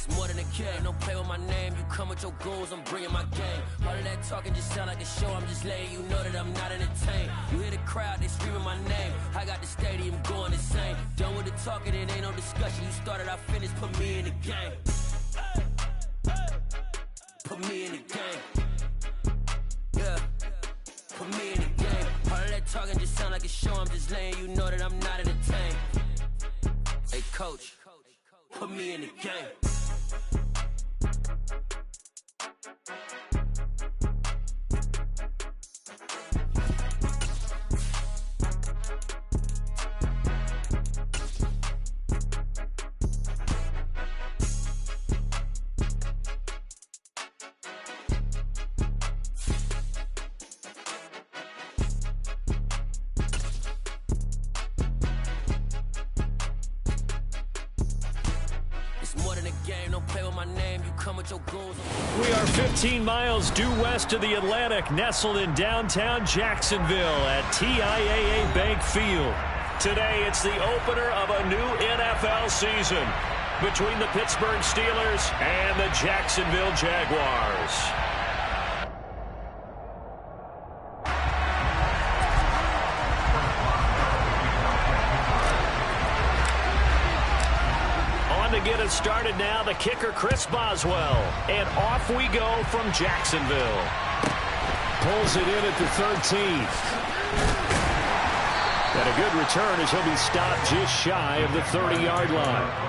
It's more than a game, don't play with my name. You come with your goons, I'm bringing my game. All of that talking just sound like a show, I'm just letting you know that I'm not entertained. You hear the crowd, they screaming my name. I got the stadium going insane. Done with the talking, it ain't no discussion. You started, I finished, put me in the game. Put me in the game. Yeah, put me in the game. All of that talking just sound like a show, I'm just letting you know that I'm not entertained. Hey coach, put me in the game. We are 15 miles due west of the Atlantic, nestled in downtown Jacksonville at TIAA Bank Field. Today, it's the opener of a new NFL season between the Pittsburgh Steelers and the Jacksonville Jaguars. To get us started now, the kicker Chris Boswell, and off we go from Jacksonville. Pulls it in at the 13th. And a good return as he'll be stopped just shy of the 30-yard line.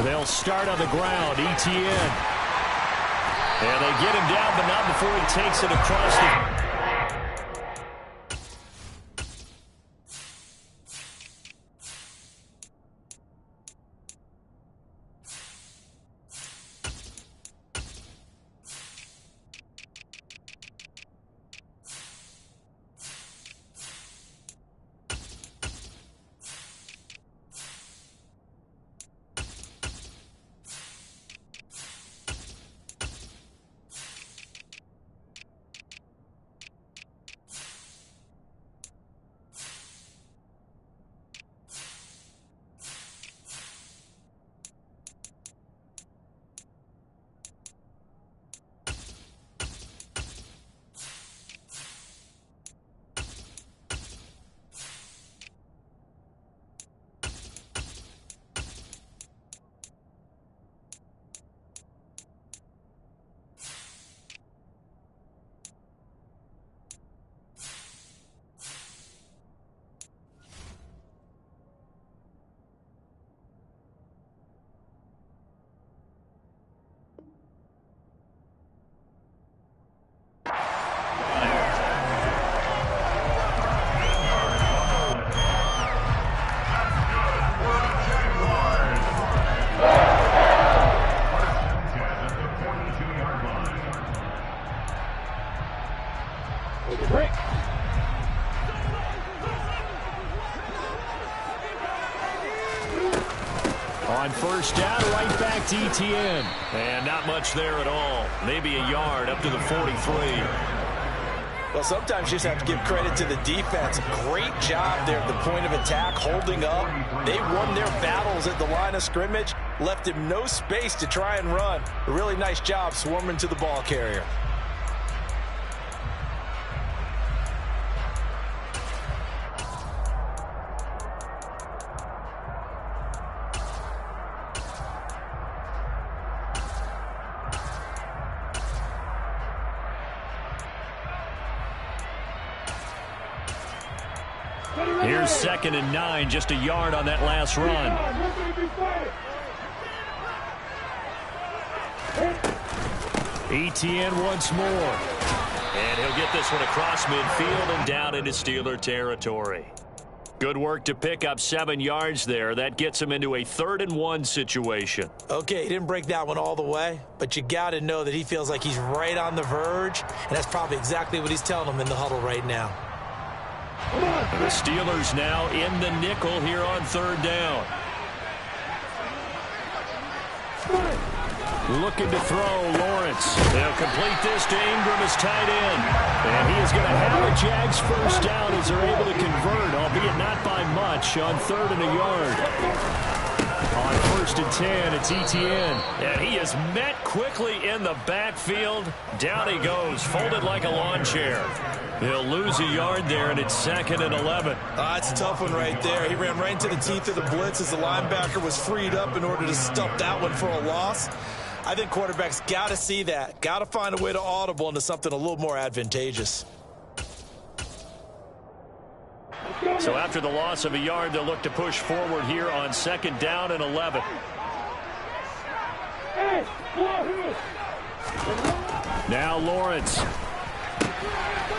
They'll start on the ground, ETN. And they get him down, but not before he takes it across the... On first down, right back to ETN. And not much there at all. Maybe a yard up to the 43. Well, sometimes you just have to give credit to the defense. Great job there at the point of attack, holding up. They won their battles at the line of scrimmage, left him no space to try and run. A really nice job swarming to the ball carrier. Here's 2nd and 9, just a yard on that last run. ETN once more. And he'll get this one across midfield and down into Steeler territory. Good work to pick up 7 yards there. That gets him into a 3rd-and-1 situation. Okay, he didn't break that one all the way, but you got to know that he feels like he's right on the verge, and that's probably exactly what he's telling them in the huddle right now. The Steelers now in the nickel here on 3rd down. Looking to throw, Lawrence. They'll complete this to Ingram as tight end. And he is going to have a Jags first down as they're able to convert, albeit not by much, on 3rd and a yard. On 1st and 10, it's Etienne. And he is met quickly in the backfield. Down he goes, folded like a lawn chair. He'll lose a yard there, and it's 2nd and 11. That's a tough one right there. He ran right into the teeth of the blitz as the linebacker was freed up in order to stop that one for a loss. I think quarterbacks got to see that. Got to find a way to audible into something a little more advantageous. So after the loss of a yard, they'll look to push forward here on 2nd down and 11. Now Lawrence.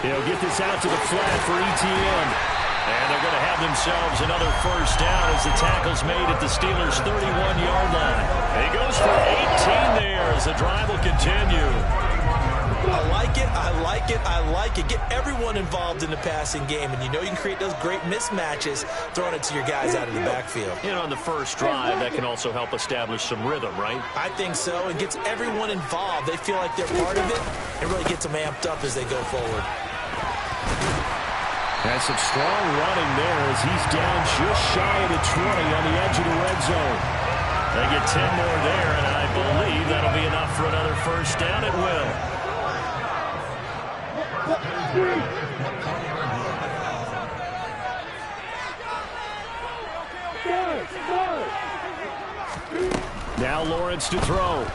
He'll get this out to the flat for Etienne. And they're going to have themselves another first down as the tackle's made at the Steelers' 31-yard line. And he goes for 18 there as the drive will continue. I like it, I like it, I like it. Get everyone involved in the passing game, and you know you can create those great mismatches throwing it to your guys out of the backfield. And on the first drive, that can also help establish some rhythm, right? I think so. It gets everyone involved. They feel like they're part of it. It really gets them amped up as they go forward. That's some strong running there as he's down just shy of the 20 on the edge of the red zone. They get 10 more there, and I believe that'll be enough for another first down. It will. Now Lawrence to throw.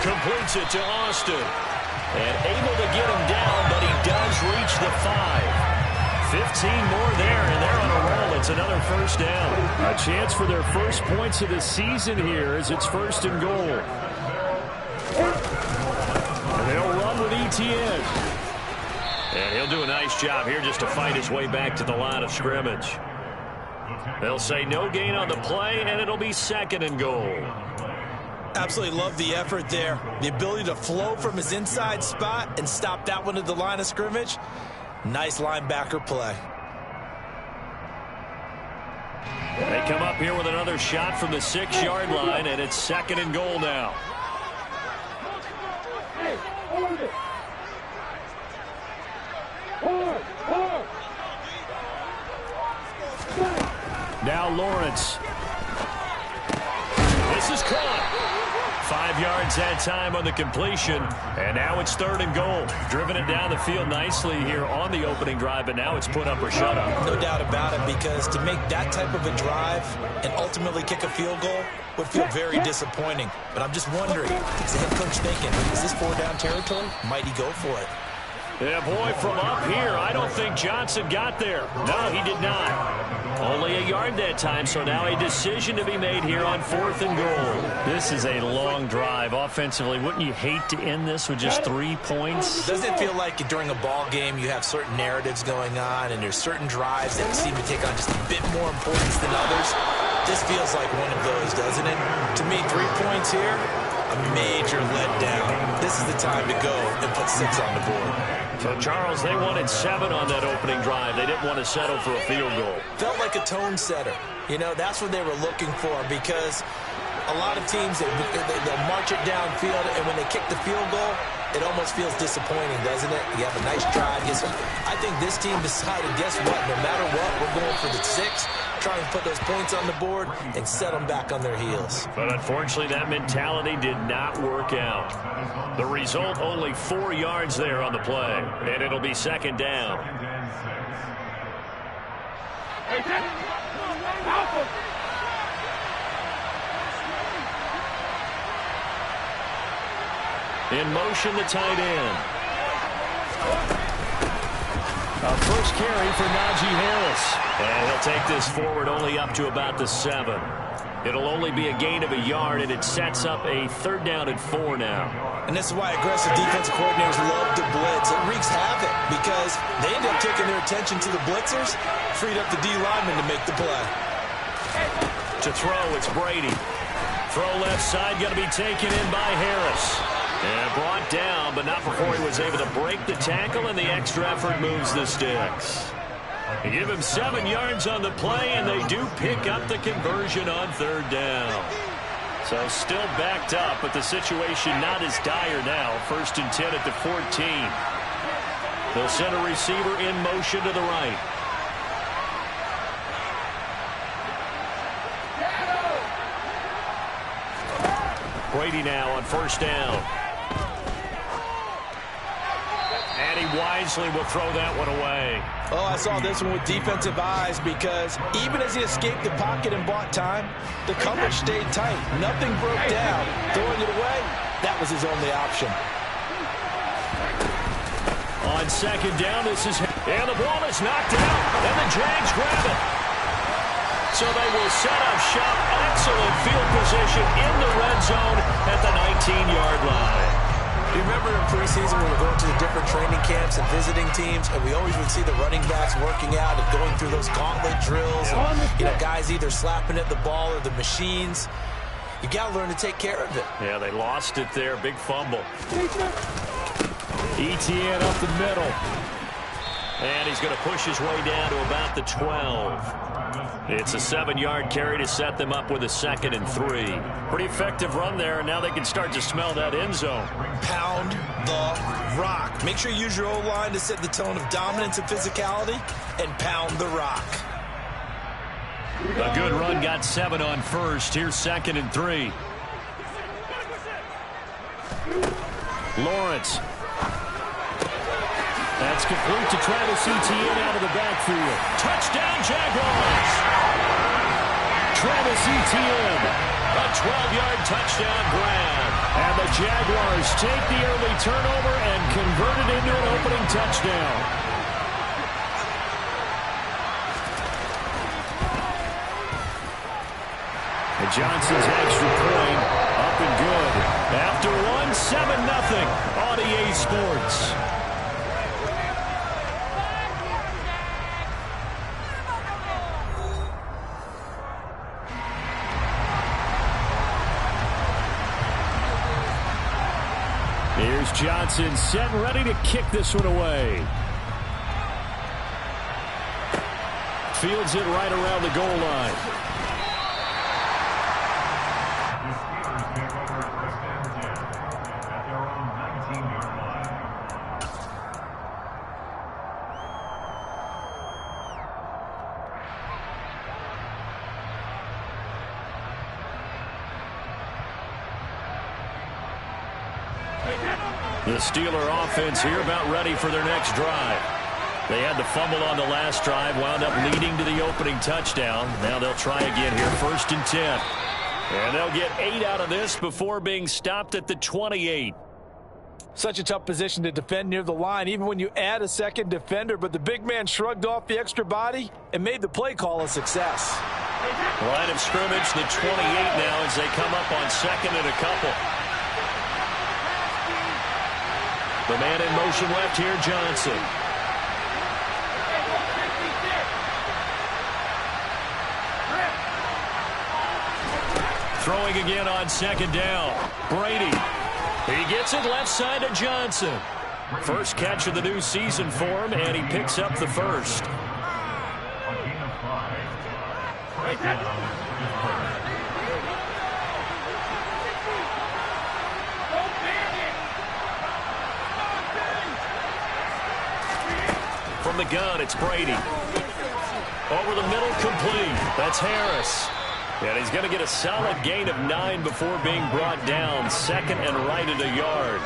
Completes it to Austin. And able to get him down, but he does reach the 5. 15 more there, and they're on a roll. It's another first down. A chance for their first points of the season here as it's 1st and goal. And they'll run with Etienne. And he'll do a nice job here just to fight his way back to the line of scrimmage. They'll say no gain on the play, and it'll be 2nd and goal. Absolutely love the effort there. The ability to flow from his inside spot and stop that one at the line of scrimmage. Nice linebacker play. They come up here with another shot from the 6-yard line, and it's 2nd and goal now. Now Lawrence. This is caught. 5 yards that time on the completion, and now it's 3rd and goal. Driven it down the field nicely here on the opening drive, but now it's put up or shut up. No doubt about it, because to make that type of a drive and ultimately kick a field goal would feel very disappointing. But I'm just wondering, is the head coach thinking, is this 4-down territory? Might he go for it? Yeah, boy, from up here, I don't think Johnson got there. No, he did not. Only a yard that time, so now a decision to be made here on 4th and goal. This is a long drive offensively. Wouldn't you hate to end this with just 3 points? Doesn't it feel like during a ball game you have certain narratives going on and there's certain drives that seem to take on just a bit more importance than others? This feels like one of those, doesn't it? To me, 3 points here, a major letdown. This is the time to go and put 6 on the board. So, Charles, they wanted 7 on that opening drive. They didn't want to settle for a field goal. Felt like a tone setter. You know, that's what they were looking for, because a lot of teams, they'll march it downfield, and when they kick the field goal, it almost feels disappointing, doesn't it? You have a nice drive. I think this team decided, guess what? No matter what, we're going for the 6, trying to put those points on the board and set them back on their heels. But unfortunately, that mentality did not work out. The result, only 4 yards there on the play, and it'll be 2nd down. In motion, the tight end. A first carry for Najee Harris. And he'll take this forward only up to about the 7. It'll only be a gain of a yard, and it sets up a 3rd down and 4 now. And this is why aggressive defensive coordinators love to blitz. It wreaks havoc because they end up taking their attention to the blitzers, freed up the D lineman to make the play. To throw, it's Brady. Throw left side, going to be taken in by Harris. And brought down, but not before he was able to break the tackle, and the extra effort moves the sticks. They give him 7 yards on the play, and they do pick up the conversion on 3rd down. So still backed up, but the situation not as dire now. 1st and 10 at the 14. They'll send a receiver in motion to the right. Brady now on 1st down. And he wisely will throw that one away. Oh, I saw this one with defensive eyes because even as he escaped the pocket and bought time, the coverage stayed tight. Nothing broke down. Throwing it away, that was his only option. On 2nd down, this is... And the ball is knocked out, and the Jags grab it. So they will set up shop. Excellent field position in the red zone at the 19-yard line. You remember in preseason when we were going to the different training camps and visiting teams, and we always would see the running backs working out and going through those gauntlet drills. And, guys either slapping at the ball or the machines. You got to learn to take care of it. Yeah, they lost it there. Big fumble. Etienne up the middle. And he's going to push his way down to about the 12. It's a 7-yard carry to set them up with a 2nd and 3. Pretty effective run there, and now they can start to smell that end zone. Pound the rock. Make sure you use your O-line to set the tone of dominance and physicality, and pound the rock. A good run, got 7 on 1st. Here's 2nd and 3. Lawrence. That's complete to Travis Etienne out of the backfield. Touchdown, Jaguars! Travis Etienne, a 12-yard touchdown grab. And the Jaguars take the early turnover and convert it into an opening touchdown. And Johnson's extra point up and good. After one, 7-0 on EA Sports. Here's Johnson set and ready to kick this one away. Fields it right around the goal line. The Steeler offense here about ready for their next drive. They had the fumble on the last drive, wound up leading to the opening touchdown. Now they'll try again here, 1st and 10. And they'll get 8 out of this before being stopped at the 28. Such a tough position to defend near the line, even when you add a second defender, but the big man shrugged off the extra body and made the play call a success. Line of scrimmage, the 28 now as they come up on 2nd and a couple. The man in motion left here, Johnson. Throwing again on 2nd down. Brady. He gets it left side to Johnson. First catch of the new season for him, and he picks up the first. From the gun, it's Brady. Over the middle, complete. That's Harris. And he's going to get a solid gain of 9 before being brought down. 2nd and right at a yard.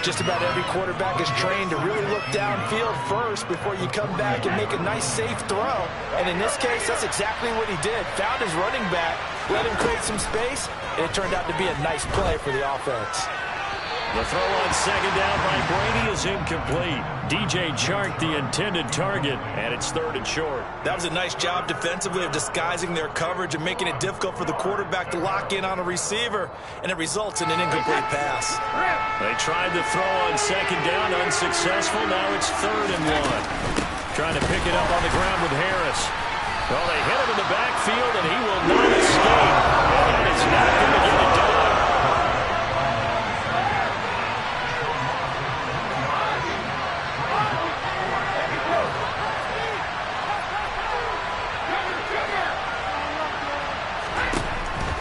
Just about every quarterback is trained to really look downfield first before you come back and make a nice, safe throw. And in this case, that's exactly what he did. Found his running back, let him create some space, and it turned out to be a nice play for the offense. The throw on second down by Brady is incomplete. DJ Chark, the intended target, and it's 3rd and short. That was a nice job defensively of disguising their coverage and making it difficult for the quarterback to lock in on a receiver, and it results in an incomplete pass. They tried the throw on second down, unsuccessful. Now it's 3rd and 1. Trying to pick it up on the ground with Harris. Well, they hit him in the backfield, and he will not escape. And that is not going to get it done.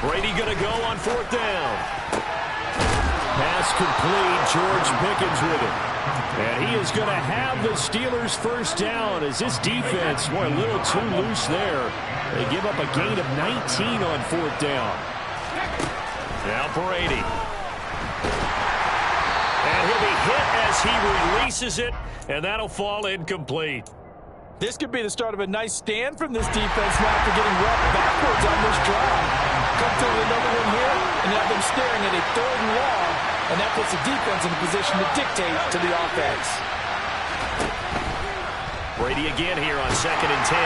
Brady going to go on 4th down. Pass complete. George Pickens with it. And he is going to have the Steelers' first down as this defense, boy, a little too loose there. They give up a gain of 19 on 4th down. Now Brady. And he'll be hit as he releases it, and that'll fall incomplete. This could be the start of a nice stand from this defense now after getting roughed backwards on this drive. Come through with another one here, and have them staring at a 3rd and long, and that puts the defense in a position to dictate to the offense. Brady again here on 2nd and 10.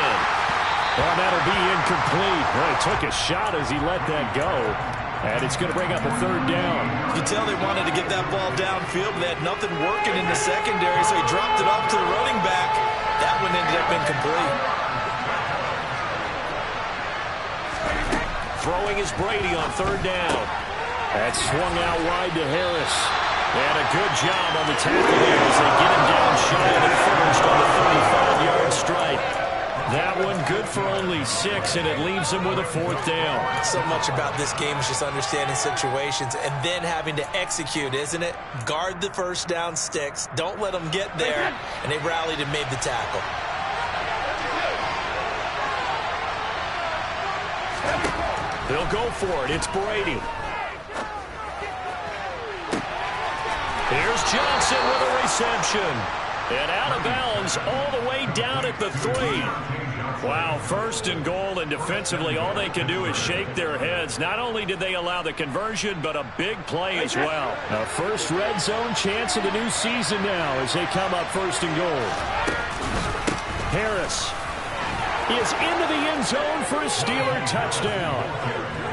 Well, that'll be incomplete. Well, he took a shot as he let that go. And it's going to bring up a 3rd down. You can tell they wanted to get that ball downfield, but they had nothing working in the secondary, so he dropped it off to the running back. That one ended up incomplete. Throwing is Brady on 3rd down. That swung out wide to Harris. And a good job on the tackle there as they get him down shy of the 1st on the 35-yard strike. That one good for only 6, and it leaves him with a 4th down. So much about this game is just understanding situations and then having to execute, isn't it? Guard the first down sticks. Don't let them get there. And they rallied and made the tackle. They'll go for it. It's Brady. Here's Johnson with a reception. And out of bounds all the way down at the 3. Wow, 1st and goal, and defensively all they can do is shake their heads. Not only did they allow the conversion, but a big play as well. A first red zone chance of the new season now as they come up 1st and goal. Harris is into the end zone for a Steeler touchdown.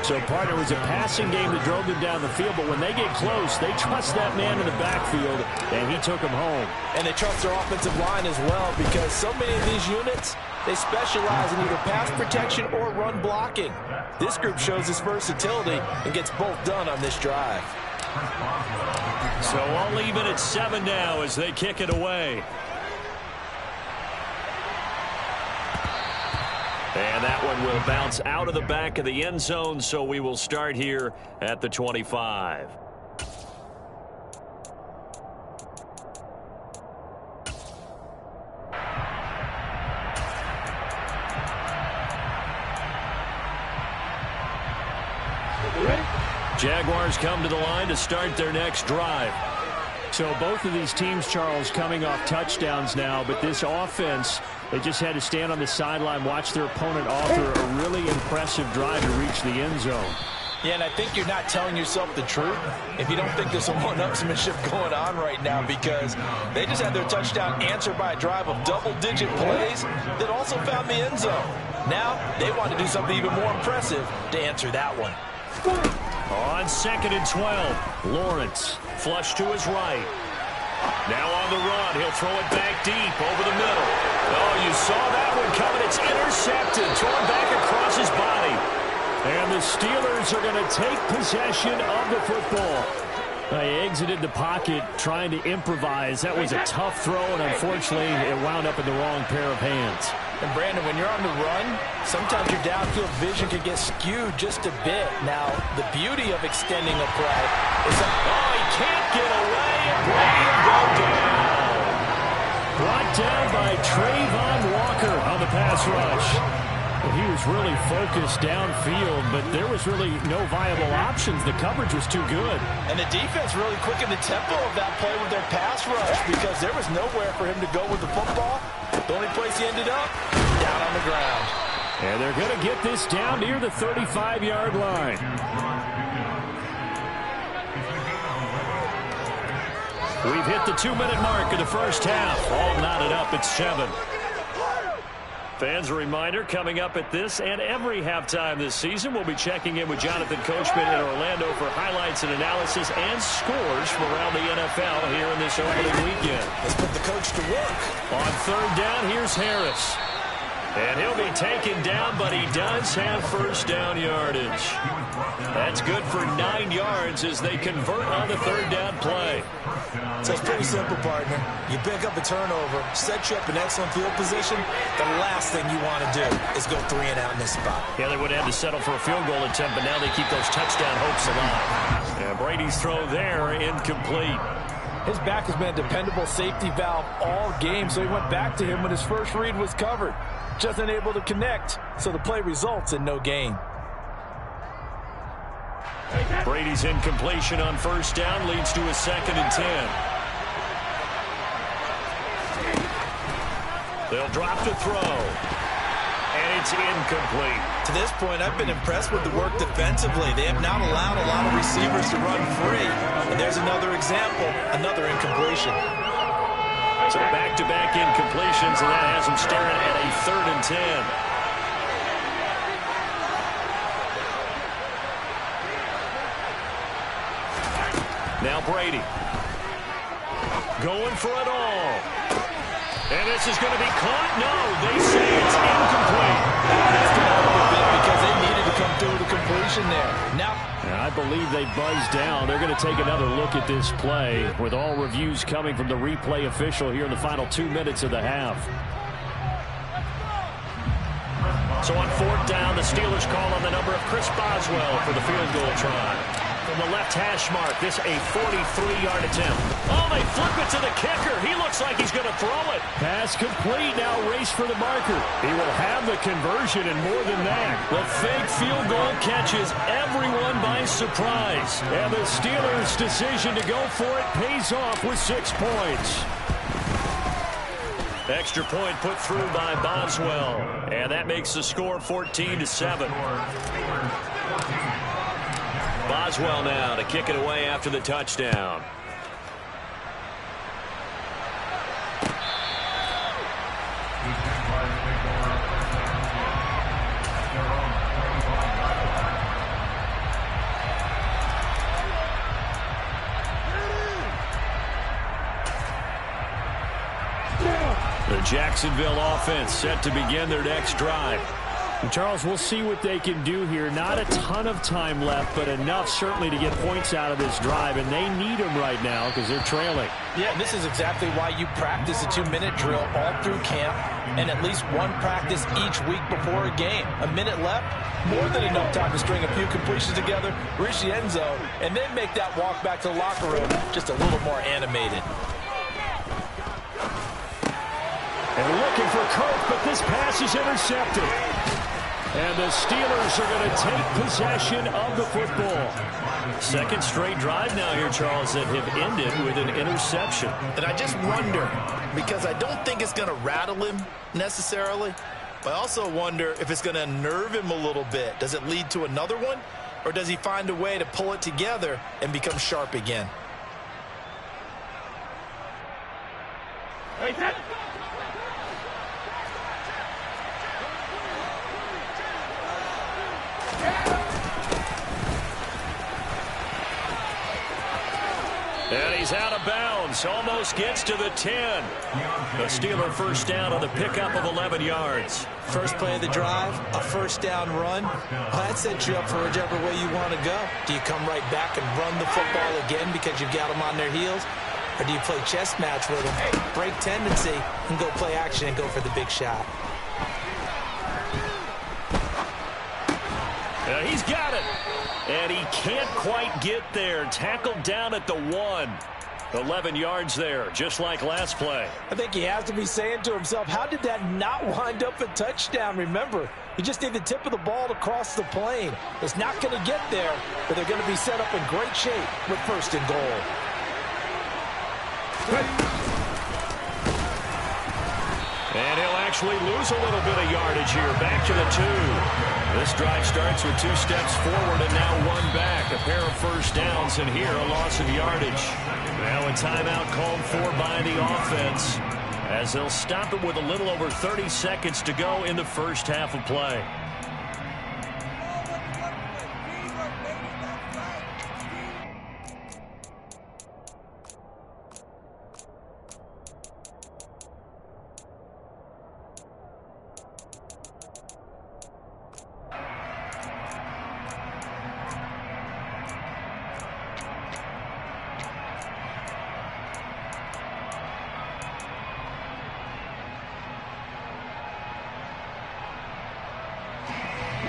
So, partner, it was a passing game that drove them down the field, but when they get close, they trust that man in the backfield, and he took them home. And they trust their offensive line as well, because so many of these units, they specialize in either pass protection or run blocking. This group shows its versatility and gets both done on this drive. So I'll leave it at 7 now as they kick it away. And that one will bounce out of the back of the end zone, so we will start here at the 25. Jaguars come to the line to start their next drive. So both of these teams, Charles, coming off touchdowns now, but this offense, they just had to stand on the sideline, watch their opponent author a really impressive drive to reach the end zone. Yeah, and I think you're not telling yourself the truth if you don't think there's some one-upsmanship going on right now, because they just had their touchdown answered by a drive of double-digit plays that also found the end zone. Now they want to do something even more impressive to answer that one. On 2nd and 12, Lawrence flush to his right. Now on the run, he'll throw it back deep over the middle. Oh, you saw that one coming. It's intercepted, thrown back across his body. And the Steelers are going to take possession of the football. They exited the pocket trying to improvise. That was a tough throw, and unfortunately, it wound up in the wrong pair of hands. And Brandon, when you're on the run, sometimes your downfield vision can get skewed just a bit. Now, the beauty of extending a play is that, oh, he can't get away, and Brady will go down. Brought down by Trayvon Walker on the pass rush. Well, he was really focused downfield, but there was really no viable options. The coverage was too good. And the defense really quickened the tempo of that play with their pass rush, because there was nowhere for him to go with the football. The only place he ended up, down on the ground. And they're going to get this down near the 35-yard line. We've hit the 2-minute mark of the first half. All knotted up at 7. Fans, a reminder, coming up at this and every halftime this season, we'll be checking in with Jonathan Coachman in Orlando for highlights and analysis and scores from around the NFL here in this opening weekend. Let's put the coach to work. On third down, here's Harris. And he'll be taken down, but he does have first down yardage. That's good for 9 yards as they convert on the third down play. So it's pretty simple, partner. You pick up a turnover, set you up in excellent field position. The last thing you want to do is go 3 and out in this spot. Yeah, they would have had to settle for a field goal attempt, but now they keep those touchdown hopes alive. And Brady's throw there, incomplete. His back has been a dependable safety valve all game, so he went back to him when his first read was covered. Just unable to connect, so the play results in no gain. Brady's incompletion on first down leads to a 2nd and 10. They'll drop the throw. And it's incomplete. To this point, I've been impressed with the work defensively. They have not allowed a lot of receivers to run free. And there's another example, another incompletion. So back-to-back incompletions, and that has them staring at a 3rd and 10. Now Brady. Going for it all. And this is going to be caught. No, they say it's incomplete. That's been a little bit because they needed to come through with a completion there. Now, I believe they buzzed down. They're going to take another look at this play with all reviews coming from the replay official here in the final 2 minutes of the half. So on 4th down, the Steelers call on the number of Chris Boswell for the field goal try. From the left hash mark, this a 43-yard attempt. Oh, they flip it to the kicker. He looks like he's going to throw it. Pass complete. Now race for the marker. He will have the conversion and more than that. The fake field goal catches everyone by surprise. And the Steelers' decision to go for it pays off with 6 points. Extra point put through by Boswell. And that makes the score 14-7. Boswell now to kick it away after the touchdown. The Jacksonville offense set to begin their next drive. And Charles, we'll see what they can do here. Not a ton of time left, but enough certainly to get points out of this drive, and they need them right now because they're trailing. yeah, and this is exactly why you practice a 2-minute drill all through camp and at least one practice each week before a game. A minute left, more than enough time to string a few completions together, reach the end zone, and then make that walk back to the locker room just a little more animated. And looking for Kirk, but this pass is intercepted. And the Steelers are going to take possession of the football. Second straight drive now here, Charles, that have ended with an interception. And I just wonder, because I don't think it's going to rattle him necessarily, but I also wonder if it's going to unnerve him a little bit. Does it lead to another one? Or does he find a way to pull it together and become sharp again? And he's out of bounds. Almost gets to the 10. A Steeler first down on the pickup of 11 yards. First play of the drive, a first down run. Well, that sets you up for whichever way you want to go. Do you come right back and run the football again because you've got them on their heels? Or do you play chess match with them, break tendency, and go play action and go for the big shot? He's got it. And he can't quite get there. Tackled down at the 1. 11 yards there, just like last play. I think he has to be saying to himself, how did that not wind up a touchdown? Remember, you just need the tip of the ball to cross the plane. It's not going to get there, but they're going to be set up in great shape with first and goal. And he'll actually lose a little bit of yardage here. Back to the 2. This drive starts with 2 steps forward and now 1 back. A pair of first downs, and here a loss of yardage. Now a timeout called for by the offense, as they'll stop it with a little over 30 seconds to go in the first half of play.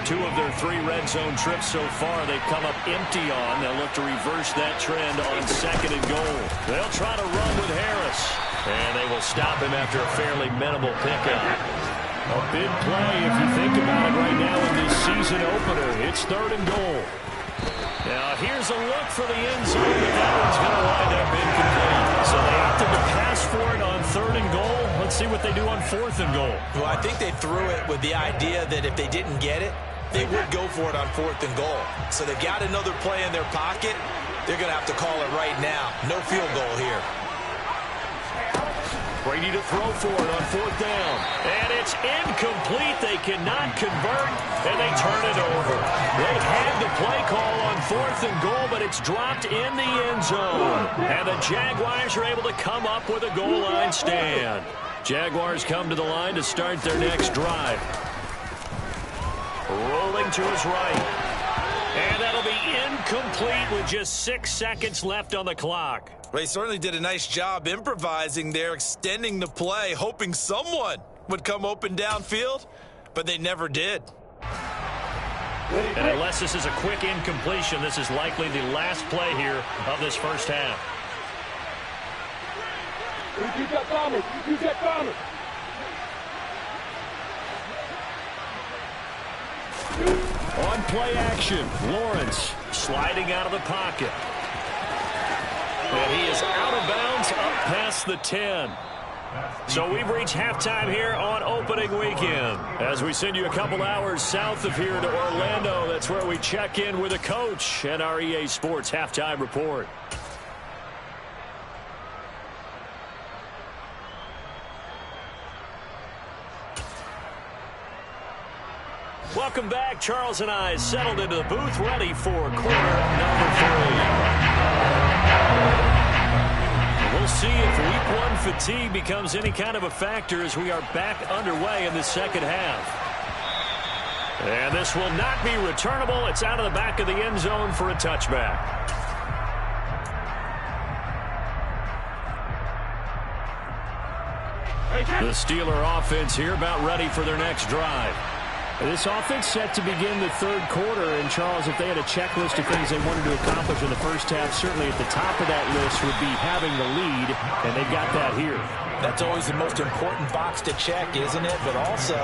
Two of their 3 red zone trips so far they've come up empty on. They'll look to reverse that trend on 2nd and goal. They'll try to run with Harris, and they will stop him after a fairly minimal pickup. A big play if you think about it right now in this season opener. It's 3rd and goal. Now here's a look for the end zone, but that one's going to wind up incomplete. So they opted to pass for it on 3rd and goal. Let's see what they do on 4th and goal. Well, I think they threw it with the idea that if they didn't get it, they would go for it on 4th and goal. So they've got another play in their pocket. They're going to have to call it right now. No field goal here. Brady to throw for it on 4th down. And it's incomplete. They cannot convert, and they turn it over. They had the play call on 4th and goal, but it's dropped in the end zone. And the Jaguars are able to come up with a goal line stand. Jaguars come to the line to start their next drive. Rolling to his right. And that'll be incomplete with just 6 seconds left on the clock. Well, he certainly did a nice job improvising there, extending the play, hoping someone would come open downfield, but they never did. And unless this is a quick incompletion, this is likely the last play here of this first half. You got Thomas. You got Thomas. On play action, Lawrence sliding out of the pocket. And he is out of bounds up past the 10. So we've reached halftime here on opening weekend. As we send you a couple hours south of here to Orlando, that's where we check in with the coach and our EA Sports halftime report. Welcome back. Charles and I settled into the booth, ready for quarter number 3. We'll see if week 1 fatigue becomes any kind of a factor as we are back underway in the second half. And this will not be returnable. It's out of the back of the end zone for a touchback. The Steeler offense here about ready for their next drive. This offense set to begin the 3rd quarter, and Charles, if they had a checklist of things they wanted to accomplish in the first half, certainly at the top of that list would be having the lead, and they've got that here. That's always the most important box to check, isn't it? But also,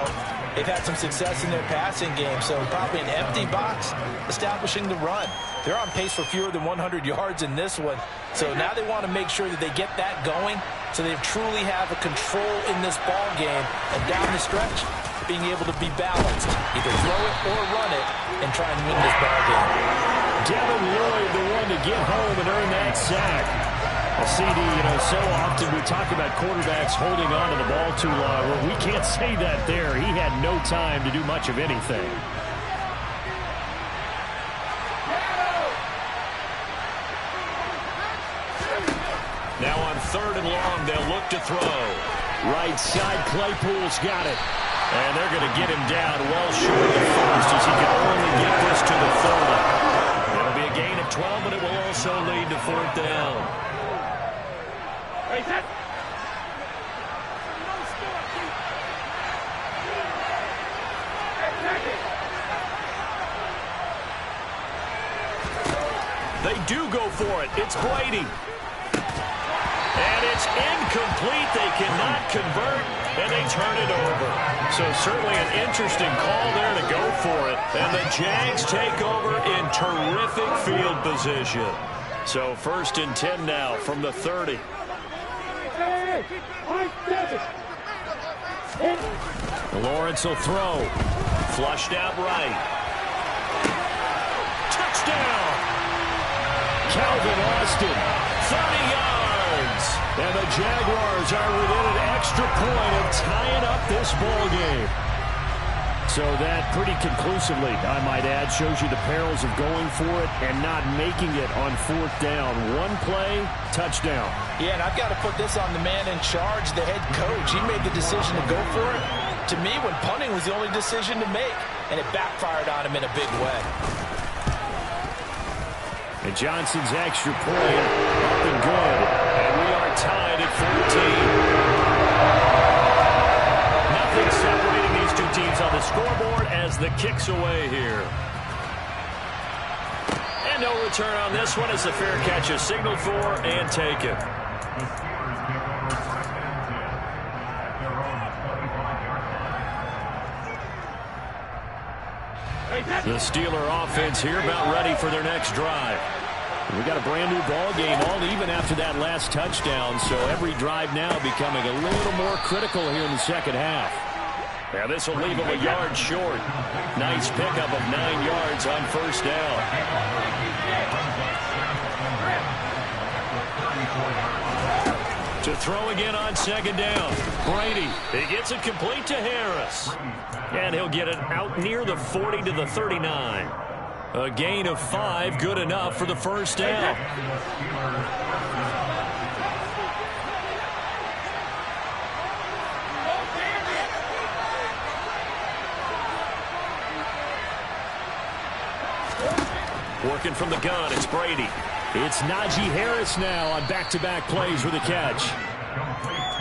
they've had some success in their passing game, so probably an empty box establishing the run. They're on pace for fewer than 100 yards in this one, so now they want to make sure that they get that going so they truly have a control in this ball game, and down the stretch, being able to be balanced, either throw it or run it, and try and win this ball game. Devin Lloyd, the one to get home and earn that sack. A CD, so often we talk about quarterbacks holding on to the ball too long. Well, we can't say that there. He had no time to do much of anything. Now on 3rd and long, they'll look to throw. Right side, Claypool's got it. And they're going to get him down well short of the first as he can only get this to the 30. It'll be a gain of 12, but it will also lead to 4th down. They do go for it. It's Brady. And it's incomplete. They cannot convert, and they turn it over. So certainly an interesting call there to go for it. And the Jags take over in terrific field position. So 1st and 10 now from the 30. Lawrence will throw. Flushed out right. Touchdown! Calvin Austin, 30 yards. And the Jaguars are within an extra point of tying up this ball game. So that pretty conclusively, I might add, shows you the perils of going for it and not making it on fourth down. One play, touchdown. Yeah, and I've got to put this on the man in charge, the head coach. He made the decision to go for it. To me, when punting was the only decision to make, and it backfired on him in a big way. And Johnson's extra point up and good. And we are tied at 14. Nothing separating these two teams on the scoreboard as the kick's away here. And no return on this one as the fair catch is signaled for and taken. The Steeler offense here about ready for their next drive. We got a brand new ball game, all even after that last touchdown, so every drive now becoming a little more critical here in the second half. Now this will leave them a yard short. Nice pickup of 9 yards on first down. To throw again on second down. Brady, he gets it complete to Harris. And he'll get it out near the 40 to the 39. A gain of 5, good enough for the first down. Working from the gun, it's Brady. It's Najee Harris now on back-to-back plays with a catch.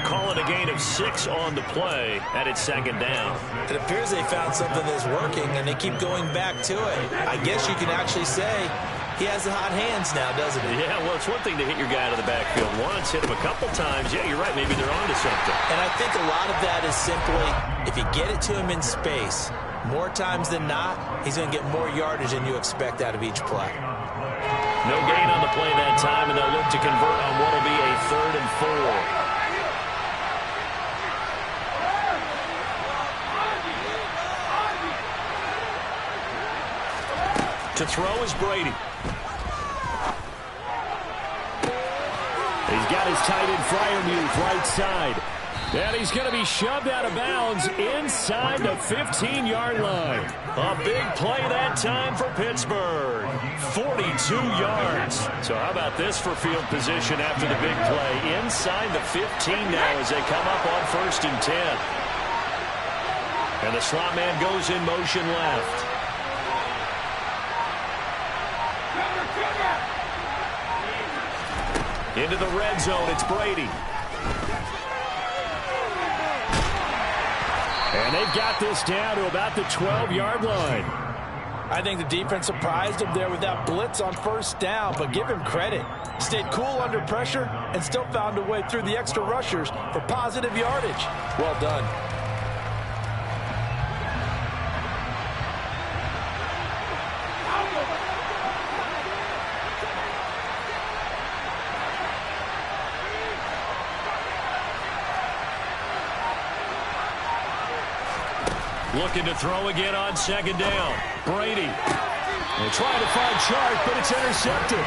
Call it a gain of 6 on the play, and it's second down. It appears they found something that's working, and they keep going back to it. I guess you can actually say he has the hot hands now, doesn't he? Yeah, well, it's one thing to hit your guy out of the backfield once, hit him a couple times. Yeah, you're right. Maybe they're onto something. And I think a lot of that is simply if you get it to him in space, more times than not, he's going to get more yardage than you expect out of each play. No gain on the play that time, and they'll look to convert on what will be a 3rd and 4. To throw is Brady. He's got his tight end Freiermuth right side. And he's going to be shoved out of bounds inside the 15-yard line. A big play that time for Pittsburgh. 42 yards. So how about this for field position after the big play? Inside the 15 now as they come up on 1st and 10. And the slot man goes in motion left. Into the red zone, it's Brady. And they've got this down to about the 12-yard line. I think the defense surprised him there with that blitz on first down, but give him credit. Stayed cool under pressure and still found a way through the extra rushers for positive yardage. Well done. Looking to throw again on second down. Brady. They're trying to find Chark, but it's intercepted.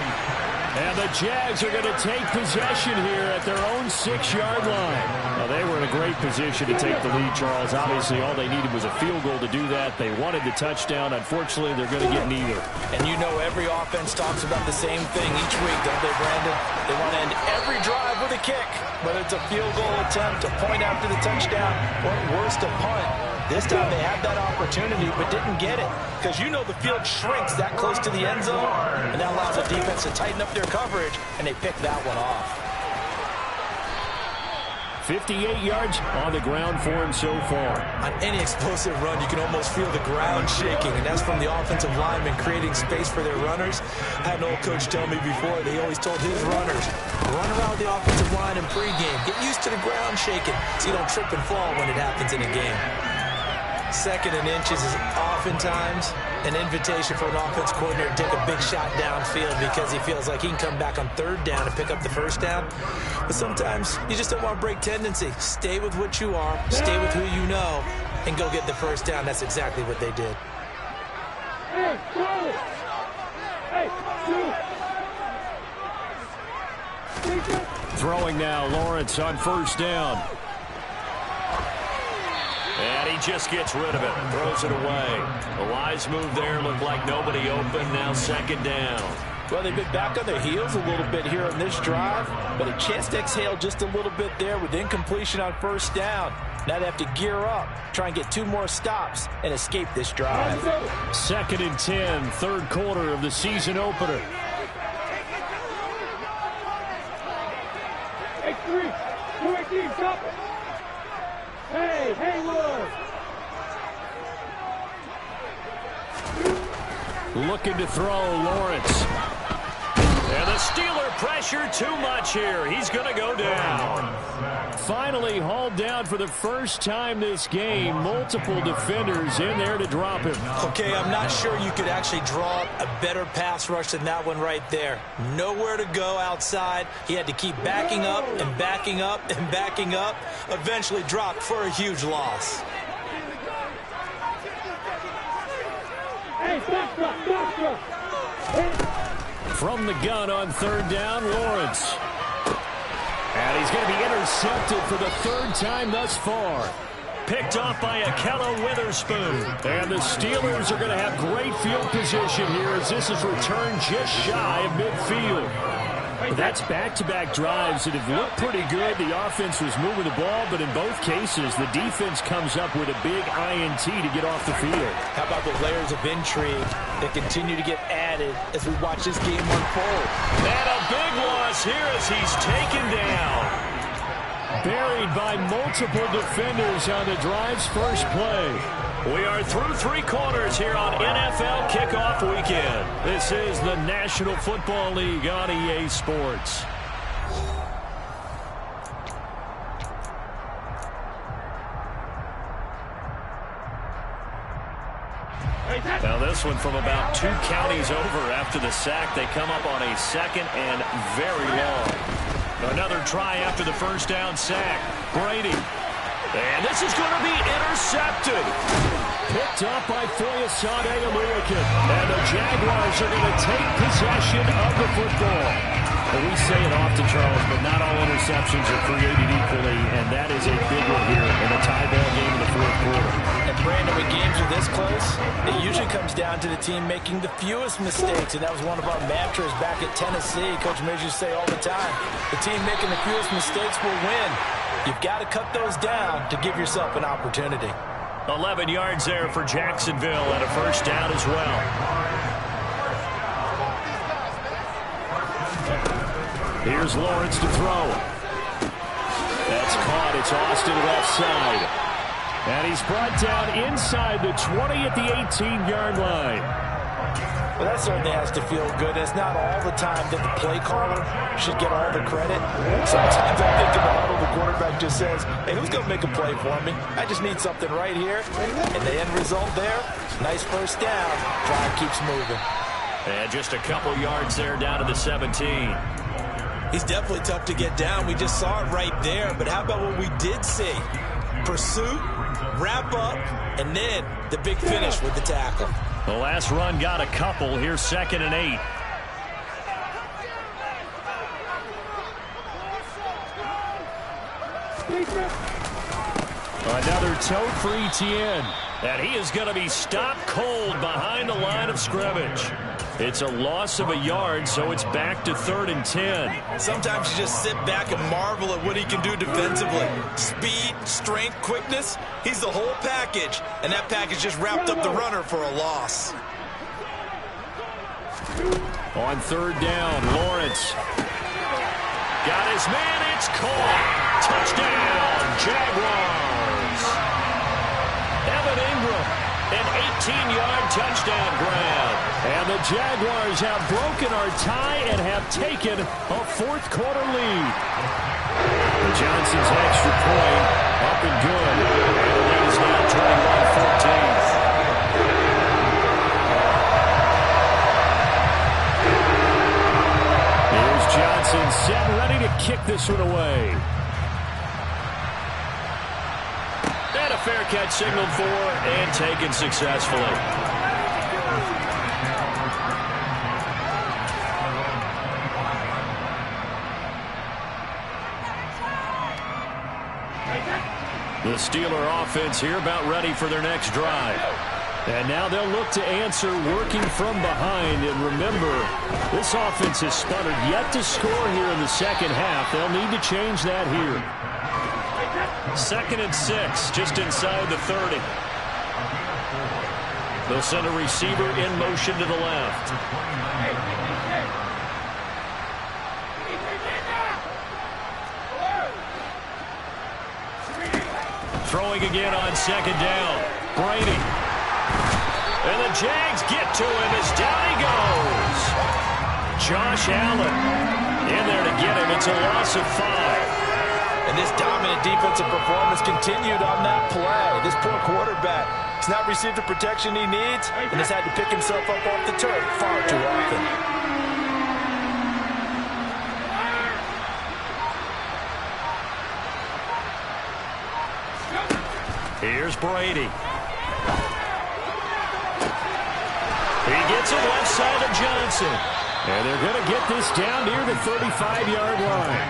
And the Jags are going to take possession here at their own 6-yard line. Well, they were in a great position to take the lead, Charles. Obviously, all they needed was a field goal to do that. They wanted the touchdown. Unfortunately, they're going to get neither. And you know every offense talks about the same thing each week, don't they, Brandon? They want to end every drive with a kick, whether it's a field goal attempt, a point after the touchdown, or worse, a punt. This time they had that opportunity but didn't get it because you know the field shrinks that close to the end zone, and that allows the defense to tighten up their coverage, and they pick that one off. 58 yards on the ground for him so far. On any explosive run, you can almost feel the ground shaking, and that's from the offensive linemen creating space for their runners. I had an old coach tell me before, he always told his runners, run around the offensive line in pregame. Get used to the ground shaking so you don't trip and fall when it happens in a game. 2nd and inches is oftentimes an invitation for an offense coordinator to take a big shot downfield because he feels like he can come back on 3rd down and pick up the 1st down. But sometimes you just don't want to break tendency. Stay with what you are. Stay with who you know. and go get the first down. That's exactly what they did. Throwing now, Lawrence on first down. And he just gets rid of it, throws it away. A wise move there, looked like nobody open, now second down. Well, they've been back on their heels a little bit here on this drive, but a chance to exhale just a little bit there with incompletion on first down. Now they have to gear up, try and get 2 more stops, and escape this drive. 2nd and 10, third quarter of the season opener. Hey, Haywood! Looking to throw, Lawrence. And the Steeler pressure too much here. He's going to go down. Finally hauled down for the first time this game. Multiple defenders in there to drop him. Okay, I'm not sure you could actually draw up a better pass rush than that one right there. Nowhere to go outside. He had to keep backing up and backing up and backing up. Eventually dropped for a huge loss. Hey, stop. From the gun on third down, Lawrence. And he's going to be intercepted for the 3rd time thus far. Picked off by Akello Witherspoon. And the Steelers are going to have great field position here as this is returned just shy of midfield. That's back-to-back drives that have looked pretty good. The offense was moving the ball, but in both cases, the defense comes up with a big INT to get off the field. How about the layers of intrigue that continue to get added as we watch this game unfold? And a big loss here as he's taken down. Buried by multiple defenders on the drive's first play. We are through 3 quarters here on NFL Kickoff Weekend. This is the National Football League on EA Sports. Now this one from about 2 counties over after the sack. They come up on a 2nd and very long. Another try after the first down sack. Brady. And this is going to be intercepted. Picked up by Foyesade Aluakin. And the Jaguars are going to take possession of the football. And we say it often, Charles, but not all interceptions are created equally, and that is a big one here in a tie ball game in the 4th quarter. And Brandon, when games are this close, it usually comes down to the team making the fewest mistakes, and that was one of our mantras back at Tennessee. Coach Major used to say all the time, the team making the fewest mistakes will win. You've got to cut those down to give yourself an opportunity. 11 yards there for Jacksonville and a first down as well. Here's Lawrence to throw. That's caught. It's Austin left side. And he's brought down inside the 20 at the 18-yard line. Well, that certainly has to feel good. It's not all the time that the play caller should get all the credit. Sometimes I think in the huddle, the quarterback just says, hey, who's going to make a play for me? I just need something right here. And the end result there, nice first down. Drive keeps moving. And just a couple yards there down to the 17. He's definitely tough to get down. We just saw it right there. But how about what we did see? Pursuit, wrap up, and then the big finish with the tackle. The last run got a couple. Here's 2nd and 8. Another toe for Etienne. And he is going to be stopped cold behind the line of scrimmage. It's a loss of a yard, so it's back to 3rd and 10. Sometimes you just sit back and marvel at what he can do defensively. Speed, strength, quickness, he's the whole package. And that package just wrapped up the runner for a loss. On 3rd down, Lawrence. Got his man, it's caught. Touchdown, Jaguars. Evan Ingram, an 18-yard touchdown grab. And the Jaguars have broken our tie and have taken a 4th quarter lead. Johnson's extra point up and good. And the lead is now 21-14. Here's Johnson set, ready to kick this one away. And a fair catch signaled for and taken successfully. The Steeler offense here about ready for their next drive. And now they'll look to answer working from behind. And remember, this offense has sputtered yet to score here in the second half. They'll need to change that here. 2nd and 6, just inside the 30. They'll send a receiver in motion to the left. Throwing again on 2nd down. Brady. And the Jags get to him as down he goes. Josh Allen in there to get him. It's a loss of 5. And this dominant defensive performance continued on that play. This poor quarterback has not received the protection he needs and has had to pick himself up off the turf far too often. Here's Brady. He gets it left side of Johnson. And they're going to get this down near the 35-yard line.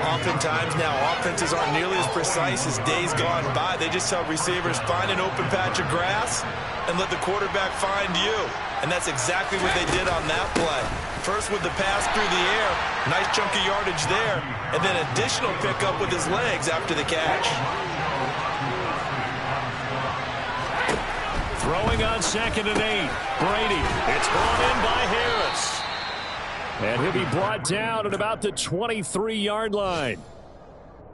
Oftentimes now, offenses aren't nearly as precise as days gone by. They just tell receivers, find an open patch of grass and let the quarterback find you. And that's exactly what they did on that play. First with the pass through the air, nice chunk of yardage there, and then additional pickup with his legs after the catch. Throwing on 2nd and 8. Brady. It's brought in by Harris. And he'll be brought down at about the 23-yard line.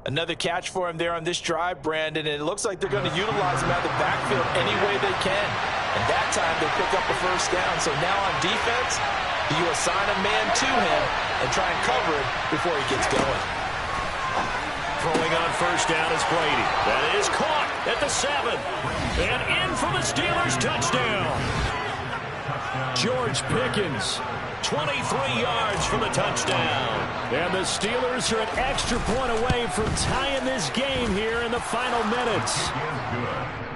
Another catch for him there on this drive, Brandon, and it looks like they're going to utilize him out of the backfield any way they can. And that time they pick up a first down. So now on defense, you assign a man to him and try and cover it before he gets going. Throwing on first down is Brady. That is caught at the 7. And in for the Steelers touchdown. George Pickens, 23 yards for the touchdown. And the Steelers are an extra point away from tying this game here in the final minutes.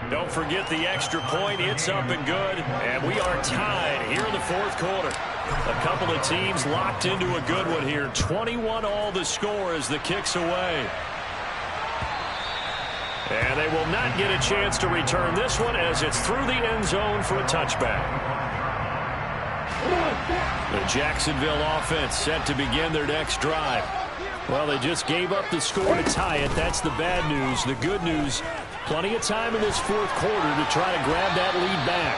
Don't forget the extra point. It's up and good. And we are tied here in the 4th quarter. A couple of teams locked into a good one here. 21 all the score as the kick's away. And they will not get a chance to return this one as it's through the end zone for a touchback. The Jacksonville offense set to begin their next drive. Well, they just gave up the score to tie it. That's the bad news. The good news, plenty of time in this 4th quarter to try to grab that lead back.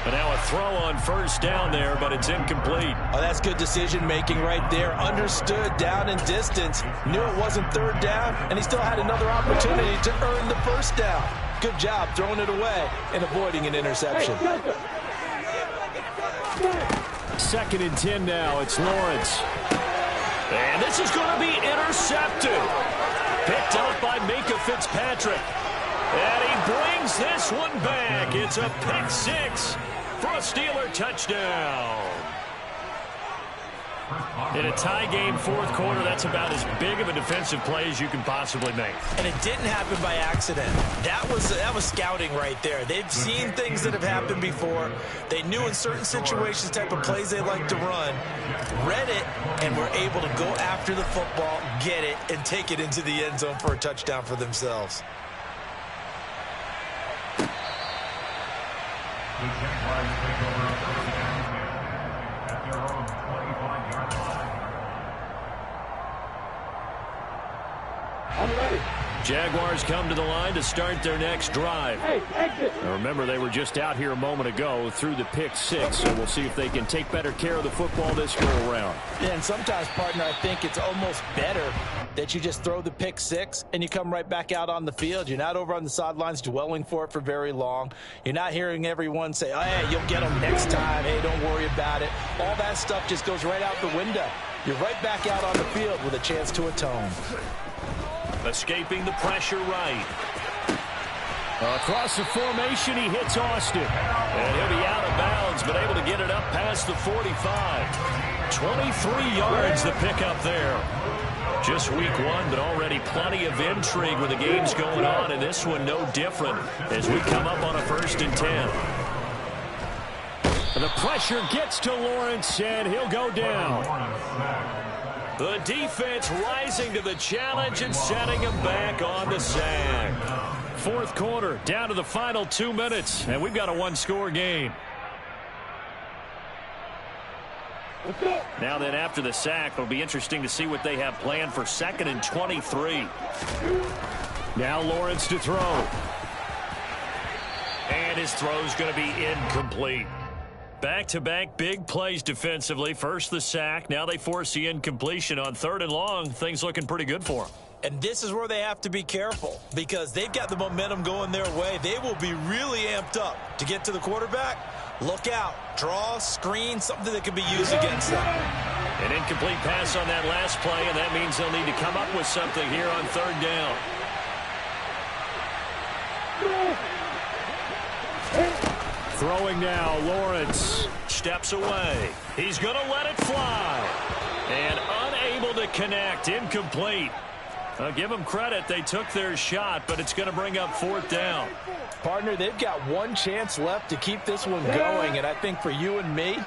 But now a throw on first down there, but it's incomplete. Oh, that's good decision-making right there. Understood down in distance. Knew it wasn't 3rd down, and he still had another opportunity to earn the first down. Good job throwing it away and avoiding an interception. 2nd and 10 now. It's Lawrence. And this is going to be intercepted. Picked up by Minka Fitzpatrick. And he brings this one back. It's a pick 6 for a Steeler touchdown. In a tie game 4th quarter, that's about as big of a defensive play as you can possibly make. And it didn't happen by accident. That was scouting right there. They've seen things that have happened before. They knew in certain situations the type of plays they like to run, read it, and were able to go after the football, get it, and take it into the end zone for a touchdown for themselves. Jaguars come to the line to start their next drive. Now remember, they were just out here a moment ago through the pick 6, so we'll see if they can take better care of the football this go around. Yeah, and sometimes, partner, I think it's almost better that you just throw the pick 6 and you come right back out on the field. You're not over on the sidelines dwelling for it for very long. You're not hearing everyone say, oh, hey, you'll get them next time. Hey, don't worry about it. All that stuff just goes right out the window. You're right back out on the field with a chance to atone. Escaping the pressure right. Across the formation, he hits Austin. And he'll be out of bounds, but able to get it up past the 45. 23 yards the pickup there. Just week one, but already plenty of intrigue with the games going on, and this one no different as we come up on a 1st and 10. And the pressure gets to Lawrence, and he'll go down. The defense rising to the challenge and setting him back on the sack. 4th quarter, down to the final 2 minutes, and we've got a 1-score game. Now then, after the sack, it'll be interesting to see what they have planned for 2nd and 23. Now Lawrence to throw. And his throw's going to be incomplete. Back-to-back big plays defensively. First the sack. Now they force the incompletion on 3rd and long. Things looking pretty good for them. And this is where they have to be careful because they've got the momentum going their way. They will be really amped up to get to the quarterback. Look out. Draw, screen, something that can be used against them. An incomplete pass on that last play, and that means they'll need to come up with something here on 3rd down. Throwing now, Lawrence. Steps away. He's going to let it fly. And unable to connect. Incomplete. I'll give them credit. They took their shot, but it's going to bring up 4th down. Partner, they've got one chance left to keep this one going, and I think for you and me,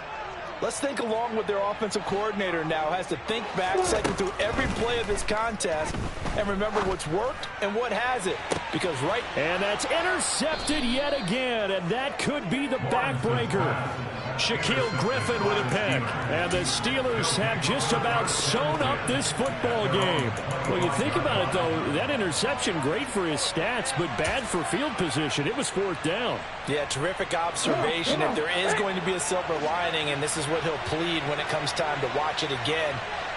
let's think along with their offensive coordinator now. Has to think back, cycle through every play of this contest, and remember what's worked and what hasn't. Because And that's intercepted yet again, and that could be the backbreaker. Shaquille Griffin with a pick. And the Steelers have just about sewn up this football game. Well, you think about it, though, that interception, great for his stats, but bad for field position. It was 4th down. Yeah, terrific observation. If there is going to be a silver lining, and this is what he'll plead when it comes time to watch it again,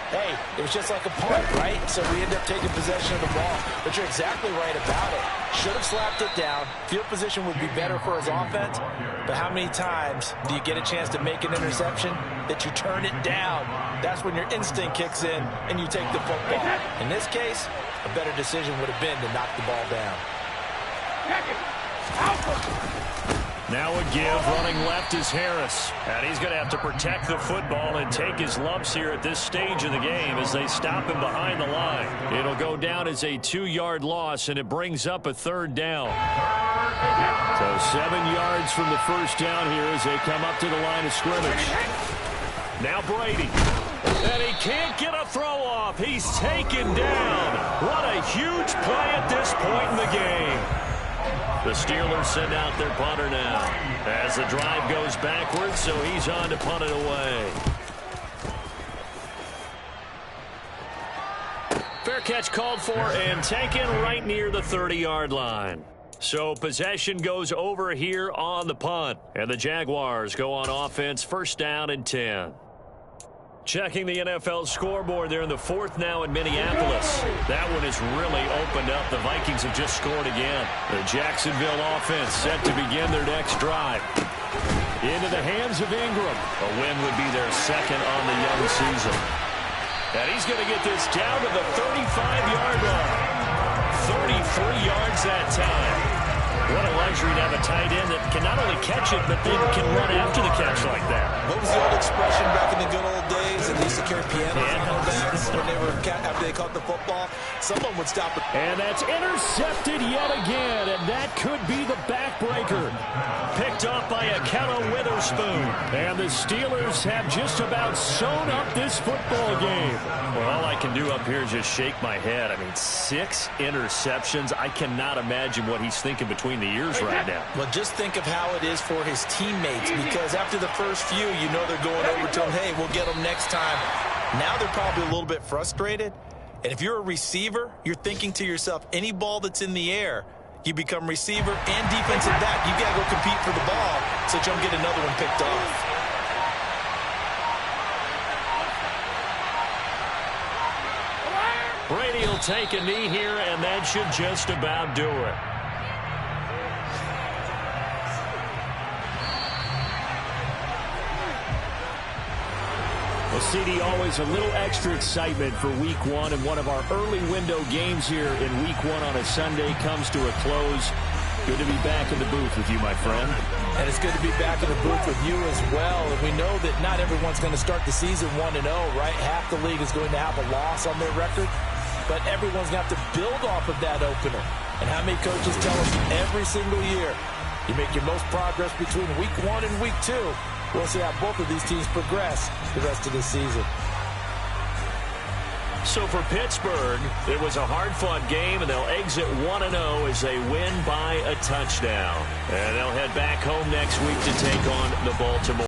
hey, it was just like a punt, right? So we end up taking possession of the ball. But you're exactly right about it. Should have slapped it down. Field position would be better for his offense. But how many times do you get a chance to make an interception that you turn it down? That's when your instinct kicks in and you take the football. In this case, a better decision would have been to knock the ball down. Now a give, running left is Harris. And he's going to have to protect the football and take his lumps here at this stage of the game as they stop him behind the line. It'll go down as a 2-yard loss, and it brings up a 3rd down. So 7 yards from the first down here as they come up to the line of scrimmage. Now Brady. And he can't get a throw off. He's taken down. What a huge play at this point in the game. The Steelers send out their punter now as the drive goes backwards, so he's on to punt it away. Fair catch called for and taken right near the 30-yard line. So possession goes over here on the punt, and the Jaguars go on offense, 1st down and 10. Checking the NFL scoreboard, they're in the 4th now in Minneapolis. That one has really opened up. The Vikings have just scored again. The Jacksonville offense set to begin their next drive. Into the hands of Ingram. A win would be their 2nd on the young season. And he's going to get this down to the 35-yard line. 33 yards that time. What a luxury to have a tight end that can not only catch it, but then can run after the catch like that. What was the old expression back in the good old days? And they used to carry pianos on their backs when they were after they caught the football. Someone would stop it. And that's intercepted yet again, and that could be the backbreaker. Picked up by Akella Witherspoon. And the Steelers have just about sewn up this football game. Well, all I can do up here is just shake my head. I mean, 6 interceptions. I cannot imagine what he's thinking between the ears right now. Well, just think of how it is for his teammates, because after the first few, you know they're going over to him, hey, we'll get them next time. Now they're probably a little bit frustrated. And if you're a receiver, you're thinking to yourself, any ball that's in the air, you become receiver and defensive back. You got to go compete for the ball so you don't get another one picked off. Brady will take a knee here, and that should just about do it. Well, CD, always a little extra excitement for Week 1, and one of our early window games here in Week 1 on a Sunday comes to a close. Good to be back in the booth with you, my friend. And it's good to be back in the booth with you as well. And we know that not everyone's going to start the season 1-0, right? Half the league is going to have a loss on their record. But everyone's going to have to build off of that opener. And how many coaches tell us every single year, you make your most progress between week 1 and week 2. We'll see how both of these teams progress the rest of the season. So for Pittsburgh, it was a hard-fought game, and they'll exit 1-0 as they win by a touchdown. And they'll head back home next week to take on the Baltimore